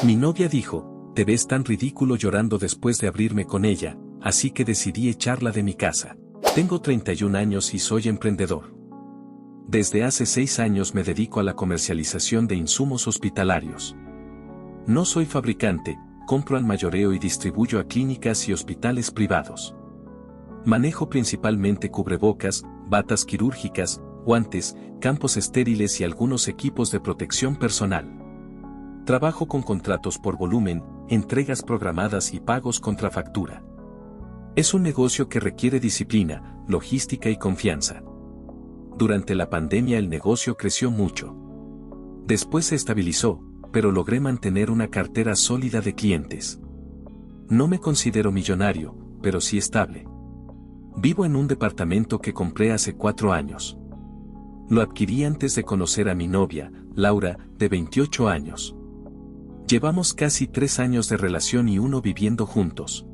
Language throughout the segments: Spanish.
Mi novia dijo, te ves tan ridículo llorando después de abrirme con ella, así que decidí echarla de mi casa. Tengo 31 años y soy emprendedor. Desde hace 6 años me dedico a la comercialización de insumos hospitalarios. No soy fabricante, compro al mayoreo y distribuyo a clínicas y hospitales privados. Manejo principalmente cubrebocas, batas quirúrgicas, guantes, campos estériles y algunos equipos de protección personal. Trabajo con contratos por volumen, entregas programadas y pagos contra factura. Es un negocio que requiere disciplina, logística y confianza. Durante la pandemia el negocio creció mucho. Después se estabilizó, pero logré mantener una cartera sólida de clientes. No me considero millonario, pero sí estable. Vivo en un departamento que compré hace 4 años. Lo adquirí antes de conocer a mi novia, Laura, de 28 años. Llevamos casi 3 años de relación y 1 viviendo juntos.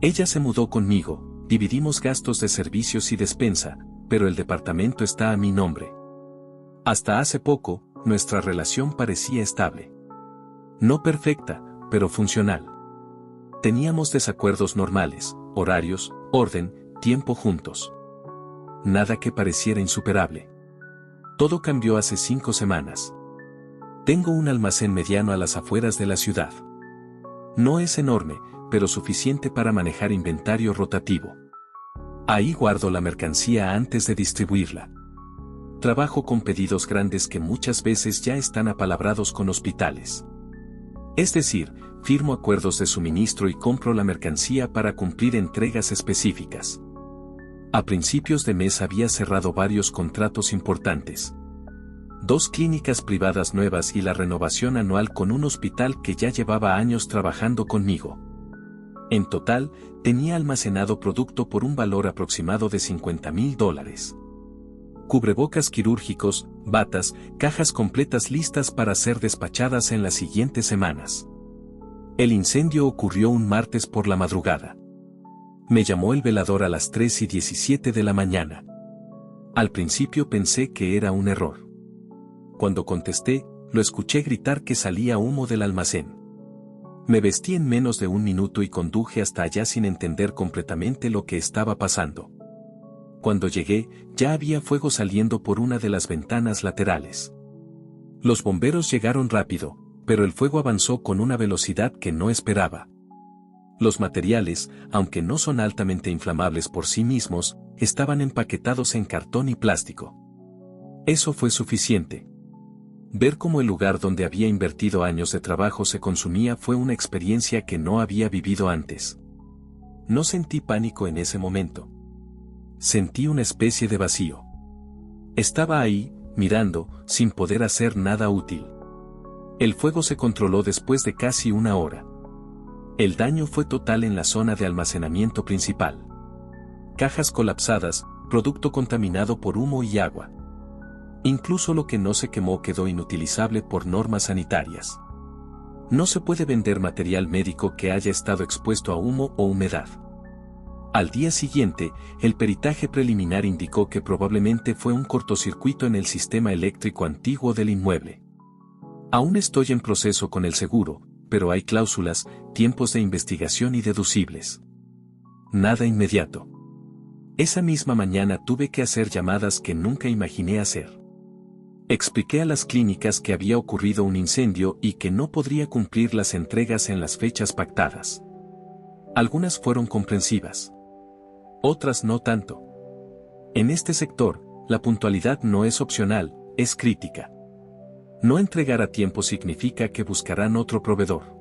Ella se mudó conmigo, dividimos gastos de servicios y despensa, pero el departamento está a mi nombre. Hasta hace poco, nuestra relación parecía estable. No perfecta, pero funcional. Teníamos desacuerdos normales, horarios, orden, tiempo juntos. Nada que pareciera insuperable. Todo cambió hace 5 semanas. Tengo un almacén mediano a las afueras de la ciudad. No es enorme, pero suficiente para manejar inventario rotativo. Ahí guardo la mercancía antes de distribuirla. Trabajo con pedidos grandes que muchas veces ya están apalabrados con hospitales. Es decir, firmo acuerdos de suministro y compro la mercancía para cumplir entregas específicas. A principios de mes había cerrado varios contratos importantes. 2 clínicas privadas nuevas y la renovación anual con un hospital que ya llevaba años trabajando conmigo. En total, tenía almacenado producto por un valor aproximado de $50,000. Cubrebocas quirúrgicos, batas, cajas completas listas para ser despachadas en las siguientes semanas. El incendio ocurrió un martes por la madrugada. Me llamó el velador a las 3:17 de la mañana. Al principio pensé que era un error. Cuando contesté, lo escuché gritar que salía humo del almacén. Me vestí en menos de 1 minuto y conduje hasta allá sin entender completamente lo que estaba pasando. Cuando llegué, ya había fuego saliendo por una de las ventanas laterales. Los bomberos llegaron rápido, pero el fuego avanzó con una velocidad que no esperaba. Los materiales, aunque no son altamente inflamables por sí mismos, estaban empaquetados en cartón y plástico. Eso fue suficiente. Ver cómo el lugar donde había invertido años de trabajo se consumía fue una experiencia que no había vivido antes. No sentí pánico en ese momento. Sentí una especie de vacío. Estaba ahí, mirando, sin poder hacer nada útil. El fuego se controló después de casi 1 hora. El daño fue total en la zona de almacenamiento principal. Cajas colapsadas, producto contaminado por humo y agua. Incluso lo que no se quemó quedó inutilizable por normas sanitarias. No se puede vender material médico que haya estado expuesto a humo o humedad. Al día siguiente, el peritaje preliminar indicó que probablemente fue un cortocircuito en el sistema eléctrico antiguo del inmueble. Aún estoy en proceso con el seguro, pero hay cláusulas, tiempos de investigación y deducibles. Nada inmediato. Esa misma mañana tuve que hacer llamadas que nunca imaginé hacer. Expliqué a las clínicas que había ocurrido un incendio y que no podría cumplir las entregas en las fechas pactadas. Algunas fueron comprensivas. Otras no tanto. En este sector, la puntualidad no es opcional, es crítica. No entregar a tiempo significa que buscarán otro proveedor.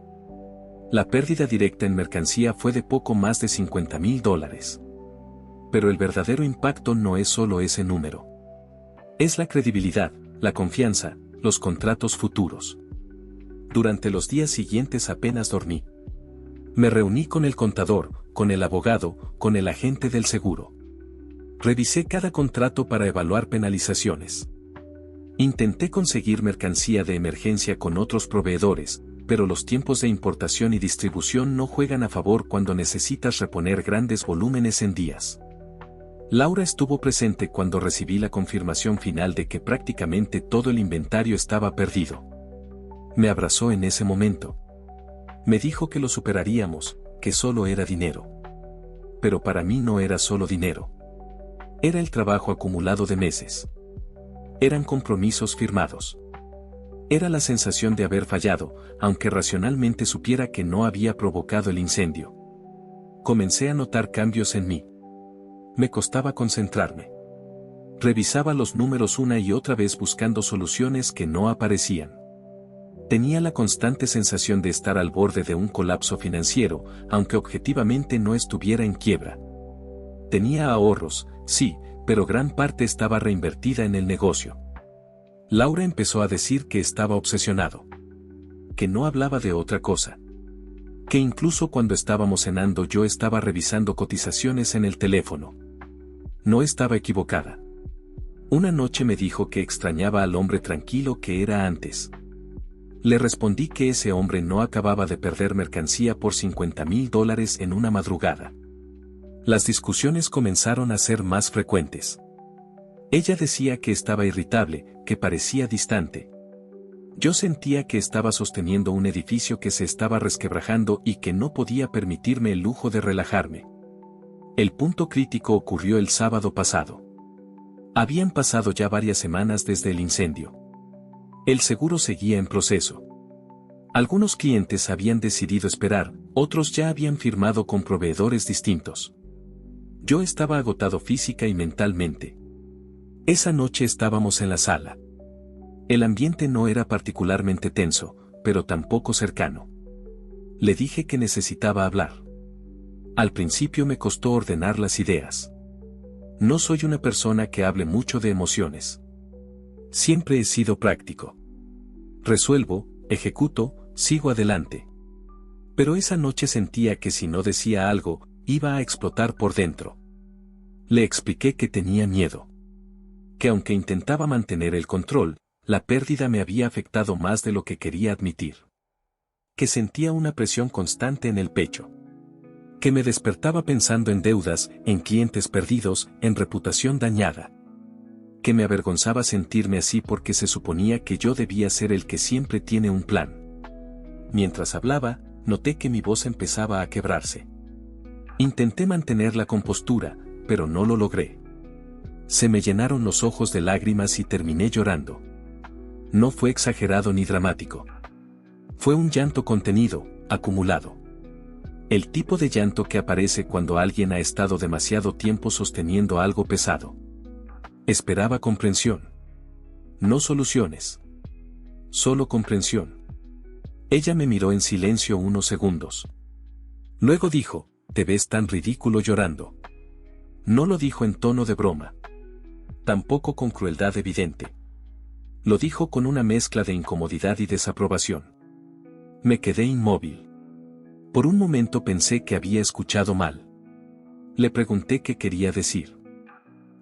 La pérdida directa en mercancía fue de poco más de $50,000. Pero el verdadero impacto no es solo ese número. Es la credibilidad, la confianza, los contratos futuros. Durante los días siguientes apenas dormí. Me reuní con el contador, con el abogado, con el agente del seguro. Revisé cada contrato para evaluar penalizaciones. Intenté conseguir mercancía de emergencia con otros proveedores, pero los tiempos de importación y distribución no juegan a favor cuando necesitas reponer grandes volúmenes en días. Laura estuvo presente cuando recibí la confirmación final de que prácticamente todo el inventario estaba perdido. Me abrazó en ese momento. Me dijo que lo superaríamos, que solo era dinero. Pero para mí no era solo dinero. Era el trabajo acumulado de meses. Eran compromisos firmados. Era la sensación de haber fallado, aunque racionalmente supiera que no había provocado el incendio. Comencé a notar cambios en mí. Me costaba concentrarme. Revisaba los números una y otra vez buscando soluciones que no aparecían. Tenía la constante sensación de estar al borde de un colapso financiero, aunque objetivamente no estuviera en quiebra. Tenía ahorros, sí, pero gran parte estaba reinvertida en el negocio. Laura empezó a decir que estaba obsesionado. Que no hablaba de otra cosa. Que incluso cuando estábamos cenando yo estaba revisando cotizaciones en el teléfono. No estaba equivocada. Una noche me dijo que extrañaba al hombre tranquilo que era antes. Le respondí que ese hombre no acababa de perder mercancía por $50,000 en una madrugada. Las discusiones comenzaron a ser más frecuentes. Ella decía que estaba irritable, que parecía distante. Yo sentía que estaba sosteniendo un edificio que se estaba resquebrajando y que no podía permitirme el lujo de relajarme. El punto crítico ocurrió el sábado pasado. Habían pasado ya varias semanas desde el incendio. El seguro seguía en proceso. Algunos clientes habían decidido esperar, otros ya habían firmado con proveedores distintos. Yo estaba agotado física y mentalmente. Esa noche estábamos en la sala. El ambiente no era particularmente tenso, pero tampoco cercano. Le dije que necesitaba hablar. Al principio me costó ordenar las ideas. No soy una persona que hable mucho de emociones. Siempre he sido práctico. Resuelvo, ejecuto, sigo adelante. Pero esa noche sentía que si no decía algo, iba a explotar por dentro. Le expliqué que tenía miedo. Que aunque intentaba mantener el control, la pérdida me había afectado más de lo que quería admitir. Que sentía una presión constante en el pecho. Que me despertaba pensando en deudas, en clientes perdidos, en reputación dañada. Que me avergonzaba sentirme así porque se suponía que yo debía ser el que siempre tiene un plan. Mientras hablaba, noté que mi voz empezaba a quebrarse. Intenté mantener la compostura, pero no lo logré. Se me llenaron los ojos de lágrimas y terminé llorando. No fue exagerado ni dramático. Fue un llanto contenido, acumulado. El tipo de llanto que aparece cuando alguien ha estado demasiado tiempo sosteniendo algo pesado. Esperaba comprensión. No soluciones. Solo comprensión. Ella me miró en silencio unos segundos. Luego dijo, «Te ves tan ridículo llorando». No lo dijo en tono de broma. Tampoco con crueldad evidente. Lo dijo con una mezcla de incomodidad y desaprobación. Me quedé inmóvil. Por un momento pensé que había escuchado mal. Le pregunté qué quería decir.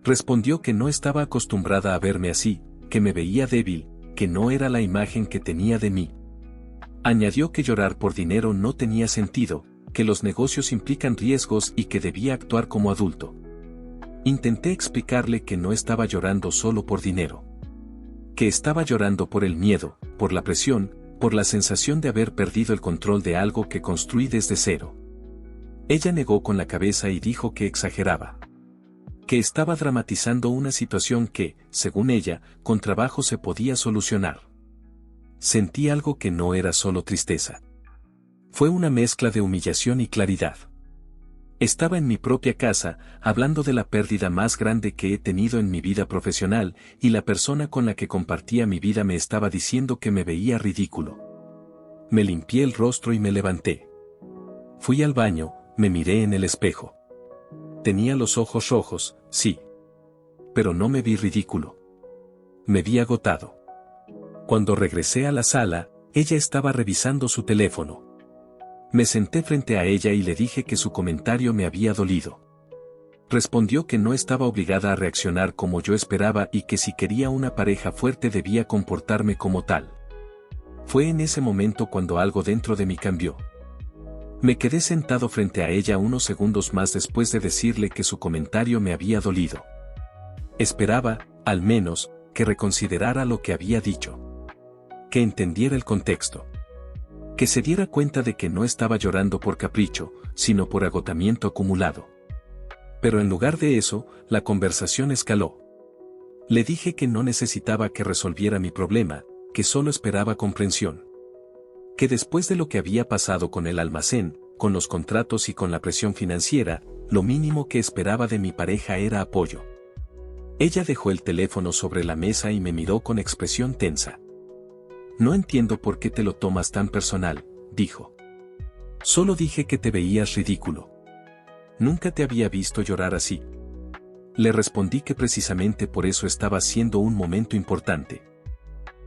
Respondió que no estaba acostumbrada a verme así, que me veía débil, que no era la imagen que tenía de mí. Añadió que llorar por dinero no tenía sentido, que los negocios implican riesgos y que debía actuar como adulto. Intenté explicarle que no estaba llorando solo por dinero. Que estaba llorando por el miedo, por la presión, por la sensación de haber perdido el control de algo que construí desde cero. Ella negó con la cabeza y dijo que exageraba. Que estaba dramatizando una situación que, según ella, con trabajo se podía solucionar. Sentí algo que no era solo tristeza. Fue una mezcla de humillación y claridad. Estaba en mi propia casa, hablando de la pérdida más grande que he tenido en mi vida profesional, y la persona con la que compartía mi vida me estaba diciendo que me veía ridículo. Me limpié el rostro y me levanté. Fui al baño, me miré en el espejo. Tenía los ojos rojos, sí. Pero no me vi ridículo. Me vi agotado. Cuando regresé a la sala, ella estaba revisando su teléfono. Me senté frente a ella y le dije que su comentario me había dolido. Respondió que no estaba obligada a reaccionar como yo esperaba y que si quería una pareja fuerte debía comportarme como tal. Fue en ese momento cuando algo dentro de mí cambió. Me quedé sentado frente a ella unos segundos más después de decirle que su comentario me había dolido. Esperaba, al menos, que reconsiderara lo que había dicho. que entendiera el contexto. Que se diera cuenta de que no estaba llorando por capricho, sino por agotamiento acumulado. Pero en lugar de eso, la conversación escaló. Le dije que no necesitaba que resolviera mi problema, que solo esperaba comprensión. Que después de lo que había pasado con el almacén, con los contratos y con la presión financiera, lo mínimo que esperaba de mi pareja era apoyo. Ella dejó el teléfono sobre la mesa y me miró con expresión tensa. No entiendo por qué te lo tomas tan personal, dijo. Solo dije que te veías ridículo. Nunca te había visto llorar así. Le respondí que precisamente por eso estaba siendo un momento importante.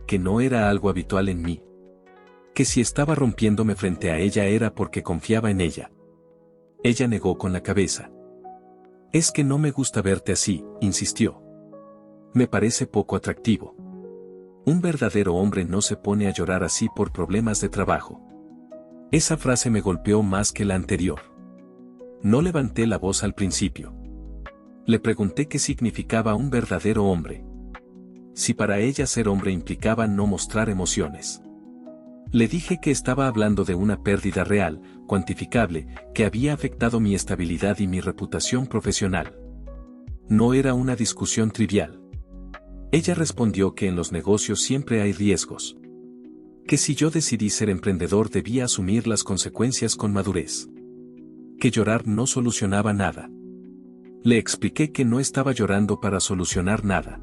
Que no era algo habitual en mí. Que si estaba rompiéndome frente a ella era porque confiaba en ella. Ella negó con la cabeza. Es que no me gusta verte así, insistió. Me parece poco atractivo. Un verdadero hombre no se pone a llorar así por problemas de trabajo. Esa frase me golpeó más que la anterior. No levanté la voz al principio. Le pregunté qué significaba un verdadero hombre. Si para ella ser hombre implicaba no mostrar emociones. Le dije que estaba hablando de una pérdida real, cuantificable, que había afectado mi estabilidad y mi reputación profesional. No era una discusión trivial. Ella respondió que en los negocios siempre hay riesgos. Que si yo decidí ser emprendedor debía asumir las consecuencias con madurez. Que llorar no solucionaba nada. Le expliqué que no estaba llorando para solucionar nada.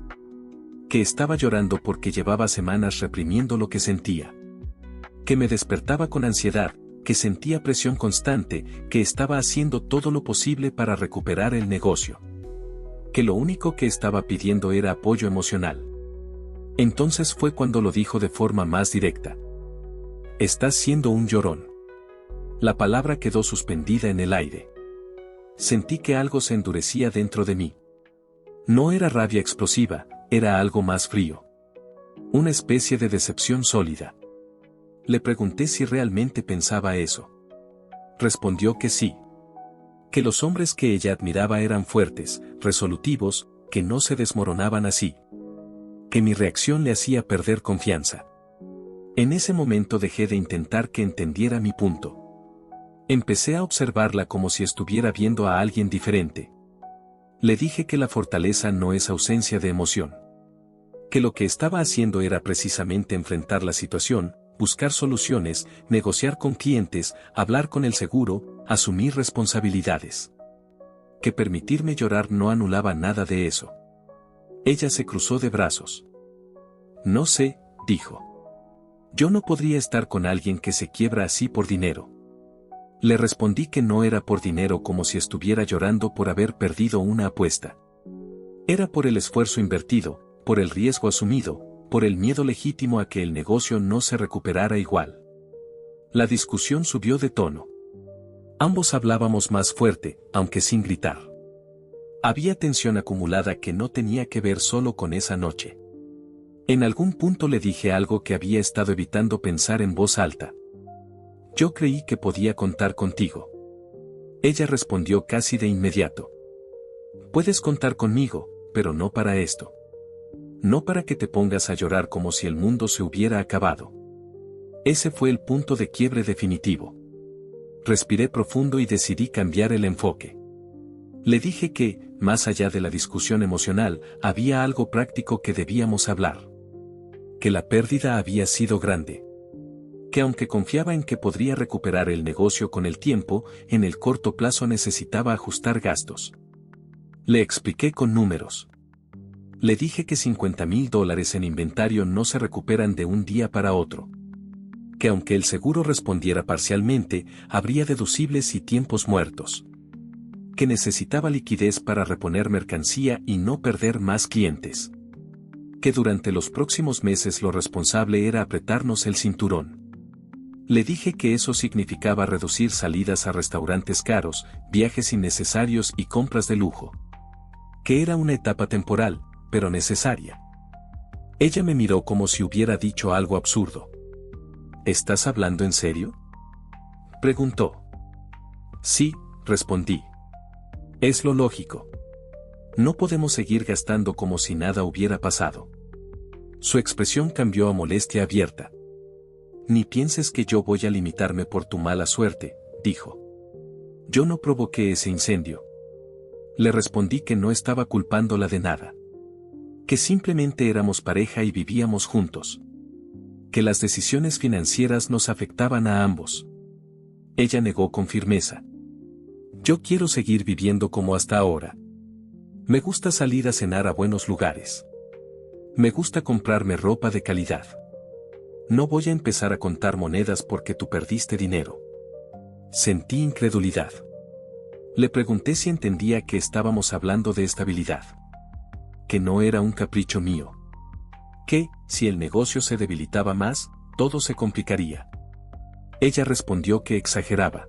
Que estaba llorando porque llevaba semanas reprimiendo lo que sentía. Que me despertaba con ansiedad, que sentía presión constante, que estaba haciendo todo lo posible para recuperar el negocio. Que lo único que estaba pidiendo era apoyo emocional. Entonces fue cuando lo dijo de forma más directa. Estás siendo un llorón. La palabra quedó suspendida en el aire. Sentí que algo se endurecía dentro de mí. No era rabia explosiva, era algo más frío. Una especie de decepción sólida. Le pregunté si realmente pensaba eso. Respondió que sí. Que los hombres que ella admiraba eran fuertes, resolutivos, que no se desmoronaban así. Que mi reacción le hacía perder confianza. En ese momento dejé de intentar que entendiera mi punto. Empecé a observarla como si estuviera viendo a alguien diferente. Le dije que la fortaleza no es ausencia de emoción. Que lo que estaba haciendo era precisamente enfrentar la situación, buscar soluciones, negociar con clientes, hablar con el seguro, asumir responsabilidades. Que permitirme llorar no anulaba nada de eso. Ella se cruzó de brazos. No sé, dijo. Yo no podría estar con alguien que se quiebra así por dinero. Le respondí que no era por dinero como si estuviera llorando por haber perdido una apuesta. Era por el esfuerzo invertido, por el riesgo asumido, por el miedo legítimo a que el negocio no se recuperara igual. La discusión subió de tono. Ambos hablábamos más fuerte, aunque sin gritar. Había tensión acumulada que no tenía que ver solo con esa noche. En algún punto le dije algo que había estado evitando pensar en voz alta. Yo creí que podía contar contigo. Ella respondió casi de inmediato. Puedes contar conmigo, pero no para esto. No para que te pongas a llorar como si el mundo se hubiera acabado. Ese fue el punto de quiebre definitivo. Respiré profundo y decidí cambiar el enfoque. Le dije que, más allá de la discusión emocional, había algo práctico que debíamos hablar. Que la pérdida había sido grande. Que aunque confiaba en que podría recuperar el negocio con el tiempo, en el corto plazo necesitaba ajustar gastos. Le expliqué con números. Le dije que $50,000 en inventario no se recuperan de un día para otro. Que aunque el seguro respondiera parcialmente, habría deducibles y tiempos muertos. Que necesitaba liquidez para reponer mercancía y no perder más clientes. Que durante los próximos meses lo responsable era apretarnos el cinturón. Le dije que eso significaba reducir salidas a restaurantes caros, viajes innecesarios y compras de lujo. Que era una etapa temporal, pero necesaria. Ella me miró como si hubiera dicho algo absurdo. ¿Estás hablando en serio?, preguntó. Sí, respondí. Es lo lógico. No podemos seguir gastando como si nada hubiera pasado. Su expresión cambió a molestia abierta. Ni pienses que yo voy a limitarme por tu mala suerte, dijo. Yo no provoqué ese incendio. Le respondí que no estaba culpándola de nada. Que simplemente éramos pareja y vivíamos juntos. Que las decisiones financieras nos afectaban a ambos. Ella negó con firmeza. Yo quiero seguir viviendo como hasta ahora. Me gusta salir a cenar a buenos lugares. Me gusta comprarme ropa de calidad. No voy a empezar a contar monedas porque tú perdiste dinero. Sentí incredulidad. Le pregunté si entendía que estábamos hablando de estabilidad. Que no era un capricho mío. Que, si el negocio se debilitaba más, todo se complicaría. Ella respondió que exageraba.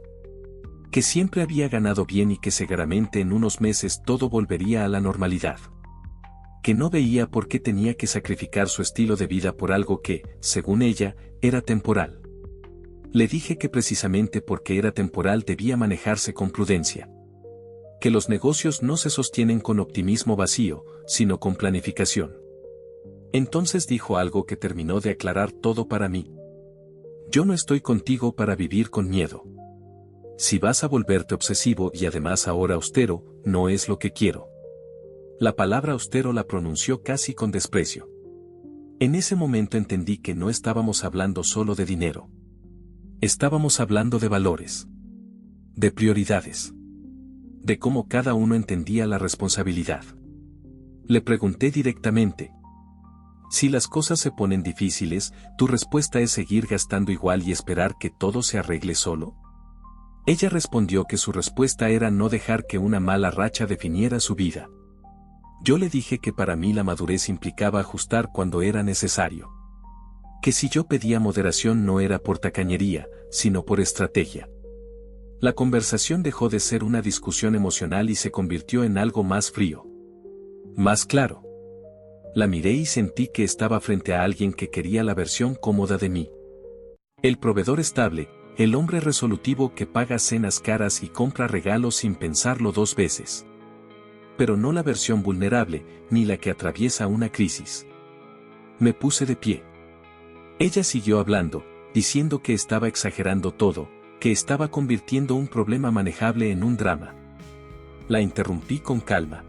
Que siempre había ganado bien y que seguramente en unos meses todo volvería a la normalidad. Que no veía por qué tenía que sacrificar su estilo de vida por algo que, según ella, era temporal. Le dije que precisamente porque era temporal debía manejarse con prudencia. Que los negocios no se sostienen con optimismo vacío, sino con planificación. Entonces dijo algo que terminó de aclarar todo para mí. Yo no estoy contigo para vivir con miedo. Si vas a volverte obsesivo y además ahora austero, no es lo que quiero. La palabra austero la pronunció casi con desprecio. En ese momento entendí que no estábamos hablando solo de dinero. Estábamos hablando de valores. De prioridades. De cómo cada uno entendía la responsabilidad. Le pregunté directamente. Si las cosas se ponen difíciles, ¿tu respuesta es seguir gastando igual y esperar que todo se arregle solo? Ella respondió que su respuesta era no dejar que una mala racha definiera su vida. Yo le dije que para mí la madurez implicaba ajustar cuando era necesario. Que si yo pedía moderación no era por tacañería, sino por estrategia. La conversación dejó de ser una discusión emocional y se convirtió en algo más frío. Más claro. La miré y sentí que estaba frente a alguien que quería la versión cómoda de mí. El proveedor estable, el hombre resolutivo que paga cenas caras y compra regalos sin pensarlo dos veces. Pero no la versión vulnerable, ni la que atraviesa una crisis. Me puse de pie. Ella siguió hablando, diciendo que estaba exagerando todo, que estaba convirtiendo un problema manejable en un drama. La interrumpí con calma.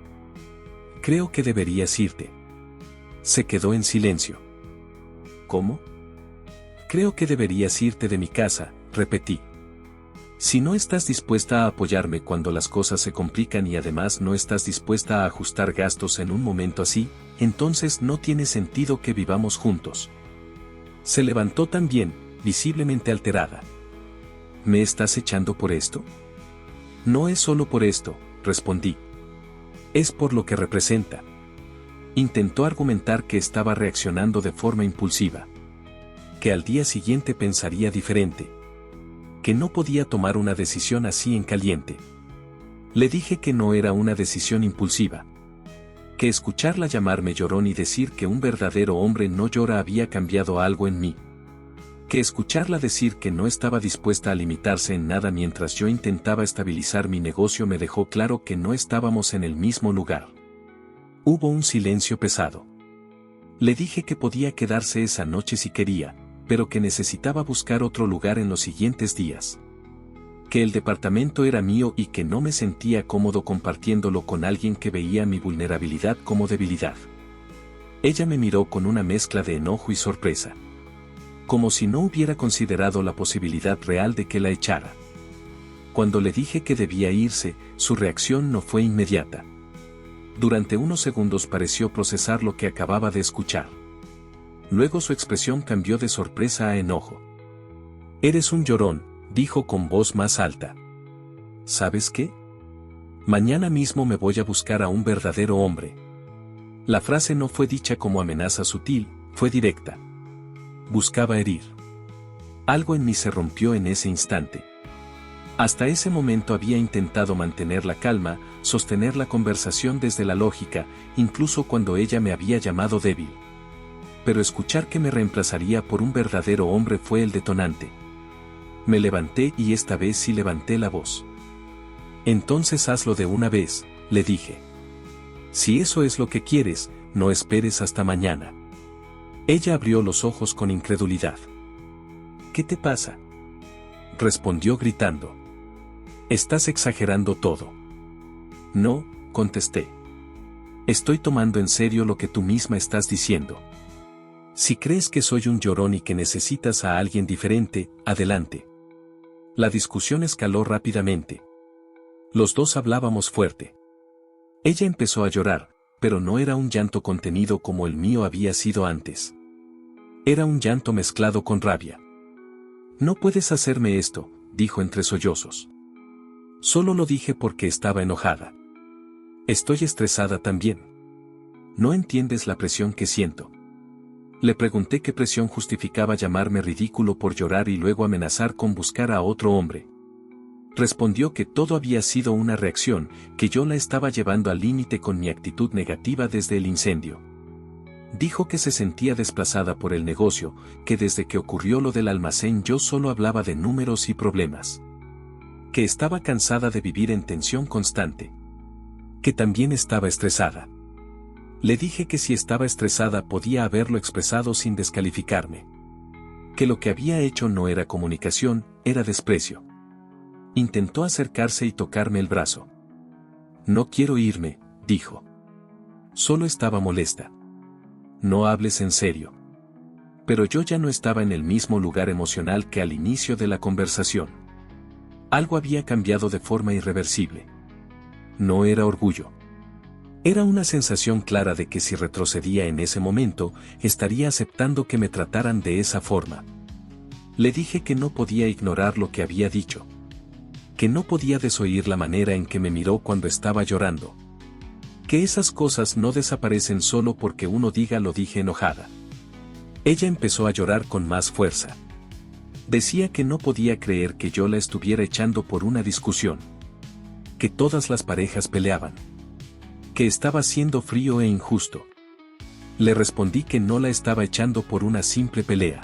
Creo que deberías irte. Se quedó en silencio. ¿Cómo? Creo que deberías irte de mi casa, repetí. Si no estás dispuesta a apoyarme cuando las cosas se complican y además no estás dispuesta a ajustar gastos en un momento así, entonces no tiene sentido que vivamos juntos. Se levantó también, visiblemente alterada. ¿Me estás echando por esto? No es solo por esto, respondí. Es por lo que representa. Intentó argumentar que estaba reaccionando de forma impulsiva. Que al día siguiente pensaría diferente. Que no podía tomar una decisión así en caliente. Le dije que no era una decisión impulsiva. Que escucharla llamarme llorón y decir que un verdadero hombre no llora había cambiado algo en mí. Que escucharla decir que no estaba dispuesta a limitarse en nada mientras yo intentaba estabilizar mi negocio me dejó claro que no estábamos en el mismo lugar. Hubo un silencio pesado. Le dije que podía quedarse esa noche si quería, pero que necesitaba buscar otro lugar en los siguientes días. Que el departamento era mío y que no me sentía cómodo compartiéndolo con alguien que veía mi vulnerabilidad como debilidad. Ella me miró con una mezcla de enojo y sorpresa. Como si no hubiera considerado la posibilidad real de que la echara. Cuando le dije que debía irse, su reacción no fue inmediata. Durante unos segundos pareció procesar lo que acababa de escuchar. Luego su expresión cambió de sorpresa a enojo. Eres un llorón, dijo con voz más alta. ¿Sabes qué? Mañana mismo me voy a buscar a un verdadero hombre. La frase no fue dicha como amenaza sutil, fue directa. Buscaba herir. Algo en mí se rompió en ese instante. Hasta ese momento había intentado mantener la calma, sostener la conversación desde la lógica, incluso cuando ella me había llamado débil. Pero escuchar que me reemplazaría por un verdadero hombre fue el detonante. Me levanté y esta vez sí levanté la voz. Entonces hazlo de una vez, le dije. Si eso es lo que quieres, no esperes hasta mañana. Ella abrió los ojos con incredulidad. ¿Qué te pasa?, respondió gritando. Estás exagerando todo. No, contesté. Estoy tomando en serio lo que tú misma estás diciendo. Si crees que soy un llorón y que necesitas a alguien diferente, adelante. La discusión escaló rápidamente. Los dos hablábamos fuerte. Ella empezó a llorar, pero no era un llanto contenido como el mío había sido antes. Era un llanto mezclado con rabia. No puedes hacerme esto, dijo entre sollozos. Solo lo dije porque estaba enojada. Estoy estresada también. No entiendes la presión que siento. Le pregunté qué presión justificaba llamarme ridículo por llorar y luego amenazar con buscar a otro hombre. Respondió que todo había sido una reacción, que yo la estaba llevando al límite con mi actitud negativa desde el incendio. Dijo que se sentía desplazada por el negocio, que desde que ocurrió lo del almacén yo solo hablaba de números y problemas. Que estaba cansada de vivir en tensión constante. Que también estaba estresada. Le dije que si estaba estresada podía haberlo expresado sin descalificarme. Que lo que había hecho no era comunicación, era desprecio. Intentó acercarse y tocarme el brazo. No quiero irme, dijo. Solo estaba molesta. No hables en serio. Pero yo ya no estaba en el mismo lugar emocional que al inicio de la conversación. Algo había cambiado de forma irreversible. No era orgullo. Era una sensación clara de que si retrocedía en ese momento, estaría aceptando que me trataran de esa forma. Le dije que no podía ignorar lo que había dicho. Que no podía desoír la manera en que me miró cuando estaba llorando. Que esas cosas no desaparecen solo porque uno diga lo dije enojada. Ella empezó a llorar con más fuerza. Decía que no podía creer que yo la estuviera echando por una discusión. Que todas las parejas peleaban. Que estaba siendo frío e injusto. Le respondí que no la estaba echando por una simple pelea.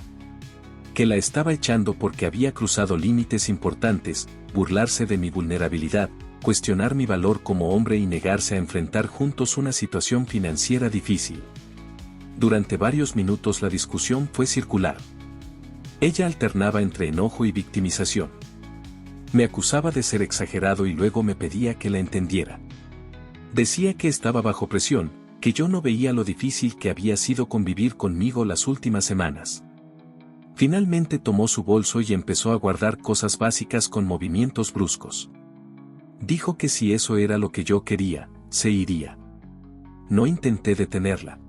Que la estaba echando porque había cruzado límites importantes, burlarse de mi vulnerabilidad, cuestionar mi valor como hombre y negarse a enfrentar juntos una situación financiera difícil. Durante varios minutos la discusión fue circular. Ella alternaba entre enojo y victimización. Me acusaba de ser exagerado y luego me pedía que la entendiera. Decía que estaba bajo presión, que yo no veía lo difícil que había sido convivir conmigo las últimas semanas. Finalmente tomó su bolso y empezó a guardar cosas básicas con movimientos bruscos. Dijo que si eso era lo que yo quería, se iría. No intenté detenerla.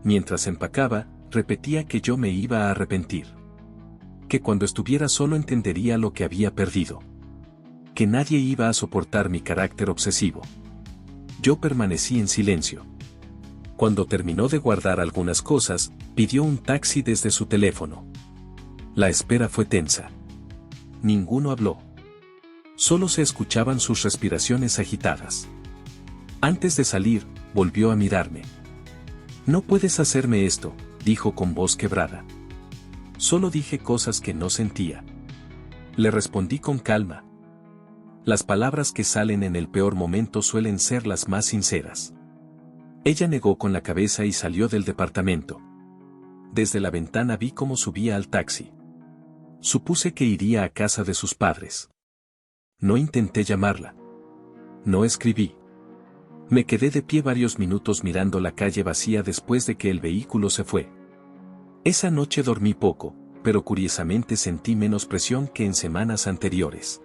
Mientras empacaba, repetía que yo me iba a arrepentir. Que cuando estuviera solo entendería lo que había perdido. Que nadie iba a soportar mi carácter obsesivo. Yo permanecí en silencio. Cuando terminó de guardar algunas cosas, pidió un taxi desde su teléfono. La espera fue tensa. Ninguno habló. Solo se escuchaban sus respiraciones agitadas. Antes de salir, volvió a mirarme. No puedes hacerme esto, dijo con voz quebrada. Solo dije cosas que no sentía. Le respondí con calma. Las palabras que salen en el peor momento suelen ser las más sinceras. Ella negó con la cabeza y salió del departamento. Desde la ventana vi cómo subía al taxi. Supuse que iría a casa de sus padres. No intenté llamarla. No escribí. Me quedé de pie varios minutos mirando la calle vacía después de que el vehículo se fue. Esa noche dormí poco, pero curiosamente sentí menos presión que en semanas anteriores.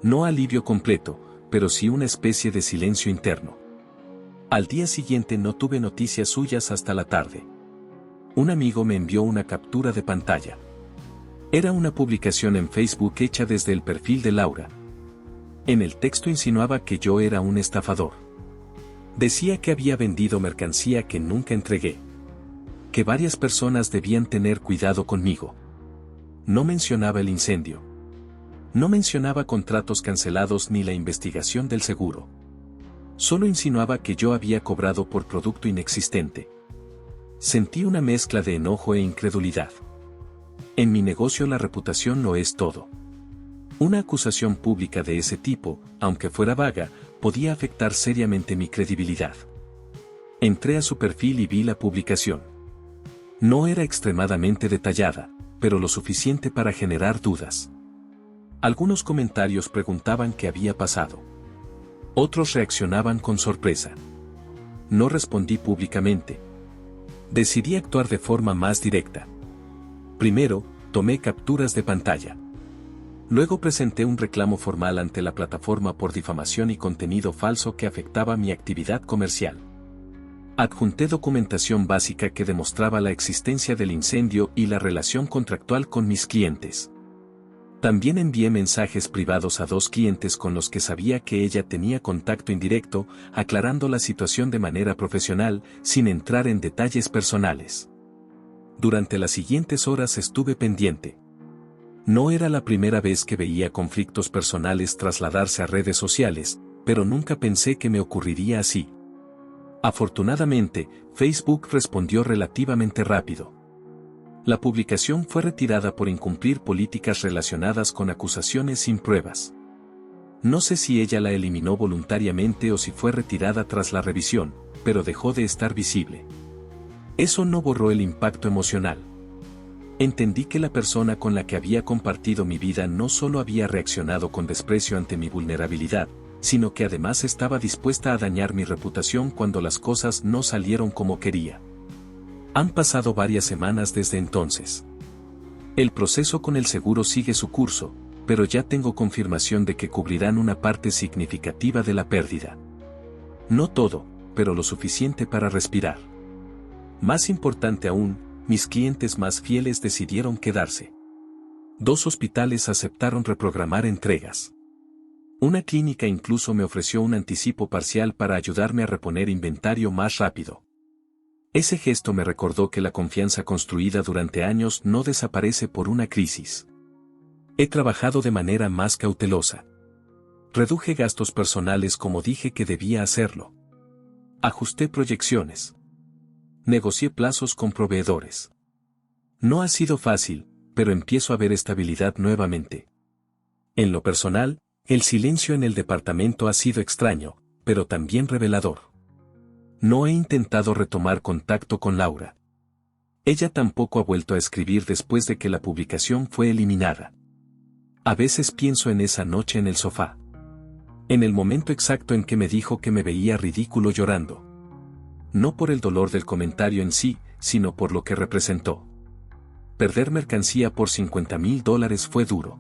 No alivio completo, pero sí una especie de silencio interno. Al día siguiente no tuve noticias suyas hasta la tarde. Un amigo me envió una captura de pantalla. Era una publicación en Facebook hecha desde el perfil de Laura. En el texto insinuaba que yo era un estafador. Decía que había vendido mercancía que nunca entregué. Que varias personas debían tener cuidado conmigo. No mencionaba el incendio. No mencionaba contratos cancelados ni la investigación del seguro. Solo insinuaba que yo había cobrado por producto inexistente. Sentí una mezcla de enojo e incredulidad. En mi negocio la reputación lo es todo. Una acusación pública de ese tipo, aunque fuera vaga, podía afectar seriamente mi credibilidad. Entré a su perfil y vi la publicación. No era extremadamente detallada, pero lo suficiente para generar dudas. Algunos comentarios preguntaban qué había pasado. Otros reaccionaban con sorpresa. No respondí públicamente. Decidí actuar de forma más directa. Primero, tomé capturas de pantalla. Luego presenté un reclamo formal ante la plataforma por difamación y contenido falso que afectaba mi actividad comercial. Adjunté documentación básica que demostraba la existencia del incendio y la relación contractual con mis clientes. También envié mensajes privados a 2 clientes con los que sabía que ella tenía contacto indirecto, aclarando la situación de manera profesional, sin entrar en detalles personales. Durante las siguientes horas estuve pendiente. No era la primera vez que veía conflictos personales trasladarse a redes sociales, pero nunca pensé que me ocurriría así. Afortunadamente, Facebook respondió relativamente rápido. La publicación fue retirada por incumplir políticas relacionadas con acusaciones sin pruebas. No sé si ella la eliminó voluntariamente o si fue retirada tras la revisión, pero dejó de estar visible. Eso no borró el impacto emocional. Entendí que la persona con la que había compartido mi vida no solo había reaccionado con desprecio ante mi vulnerabilidad, sino que además estaba dispuesta a dañar mi reputación cuando las cosas no salieron como quería. Han pasado varias semanas desde entonces. El proceso con el seguro sigue su curso, pero ya tengo confirmación de que cubrirán una parte significativa de la pérdida. No todo, pero lo suficiente para respirar. Más importante aún, mis clientes más fieles decidieron quedarse. 2 hospitales aceptaron reprogramar entregas. Una clínica incluso me ofreció un anticipo parcial para ayudarme a reponer inventario más rápido. Ese gesto me recordó que la confianza construida durante años no desaparece por una crisis. He trabajado de manera más cautelosa. Reduje gastos personales como dije que debía hacerlo. Ajusté proyecciones. Negocié plazos con proveedores. No ha sido fácil, pero empiezo a ver estabilidad nuevamente. En lo personal, el silencio en el departamento ha sido extraño, pero también revelador. No he intentado retomar contacto con Laura. Ella tampoco ha vuelto a escribir después de que la publicación fue eliminada. A veces pienso en esa noche en el sofá. En el momento exacto en que me dijo que me veía ridículo llorando. No por el dolor del comentario en sí, sino por lo que representó. Perder mercancía por $50,000 fue duro.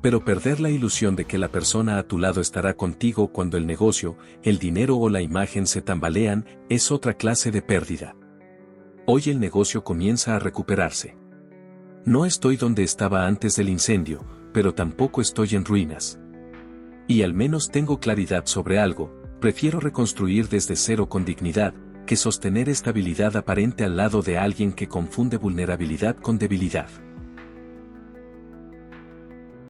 Pero perder la ilusión de que la persona a tu lado estará contigo cuando el negocio, el dinero o la imagen se tambalean, es otra clase de pérdida. Hoy el negocio comienza a recuperarse. No estoy donde estaba antes del incendio, pero tampoco estoy en ruinas. Y al menos tengo claridad sobre algo, prefiero reconstruir desde cero con dignidad, que sostener estabilidad aparente al lado de alguien que confunde vulnerabilidad con debilidad.